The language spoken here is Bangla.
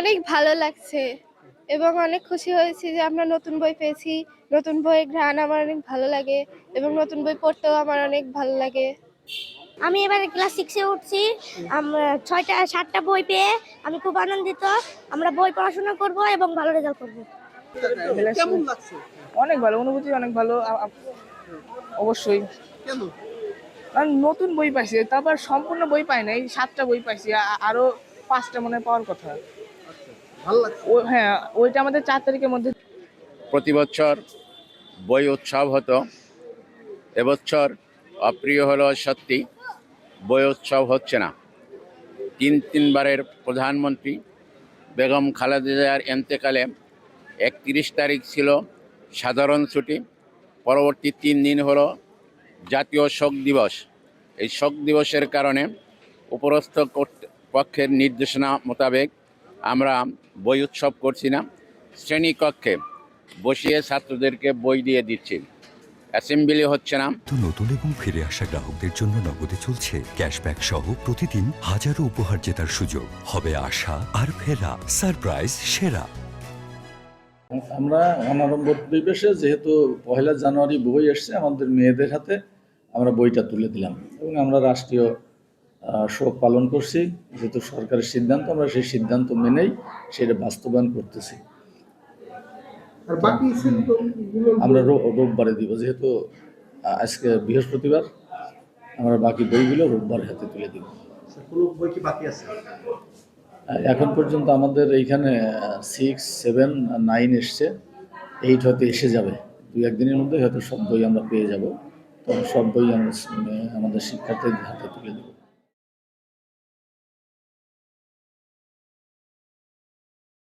অনেক ভালো লাগছে এবং অনেক খুশি হয়েছি যে আমরা নতুন বই পেয়েছি। নতুন বইয়ের ঘ্রাণ আমার অনেক ভালো লাগে এবং নতুন বই পড়তেও আমার অনেক ভালো লাগে। আমি এবারে ক্লাস 6 এ উঠছি। আমরা 7টা বই পেয়ে আমি খুব আনন্দিত। আমরা বই পড়াশোনা করব এবং ভালো রেজাল্ট করব। কেমন লাগছে? অনেক ভালো অনুভূতি, অনেক ভালো। অবশ্যই কেন? কারণ নতুন বই পাইছি, তারপর সম্পূর্ণ বই পাই নাই, 7টা বই পাইছি, আরো 5টা মনে হয় পাওয়ার কথা। আচ্ছা, ভালো লাগছে। হ্যাঁ, ওইটা আমাদের 4 তারিখের মধ্যে। প্রতি বছর বই উৎসব হতো, এবছর অপ্রিয় হলো সত্যি, বই উৎসব হচ্ছে না। তিনবারের প্রধানমন্ত্রী বেগম খালেদা জিয়ার এন্তেকালে 31 তারিখ ছিল সাধারণ ছুটি, পরবর্তী 3 দিন হলো জাতীয় শোক দিবস। এই শোক দিবসের কারণে উপরস্থ কর্তৃপক্ষের নির্দেশনা মোতাবেক আমরা বই উৎসব করছি না, শ্রেণীকক্ষে বসিয়ে ছাত্রদেরকে বই দিয়ে দিচ্ছি, অ্যাসেম্বলি হচ্ছে না। নতুন এবং ফিরে আসা গ্রাহকদের জন্য নগদে চলছে ক্যাশব্যাক সহ প্রতিদিন হাজারো উপহার জেতার সুযোগ। হবে আশা আর ফেরা, সারপ্রাইজ সেরা। আমরা অনাড়ম্বর পরিবেশে, যেহেতু 1 জানুয়ারি বই এসছে, আমাদের মেয়েদের হাতে আমরা বইটা তুলে দিলাম এবং আমরা রাষ্ট্রীয় শোক পালন করছি। যেহেতু সরকারের সিদ্ধান্ত, আমরা সেই সিদ্ধান্ত মেনেই সেটা বাস্তবায়ন করতেছি। আর বাকি আমরা রোববারে দিব, যেহেতু আজকে বৃহস্পতিবার, আমরা বাকি বইগুলো রোববার হাতে তুলে দিব। কোনো বই কি বাকি আছে? এখন পর্যন্ত আমাদের এইখানে 6, 7, 9 এসছে, 8 হয়তো এসে যাবে। 2-1 দিনের মধ্যে হয়তো সব বই আমরা পেয়ে যাব। তখন সব বই আমরা আমাদের শিক্ষার্থীদের হাতে তুলে দেবো।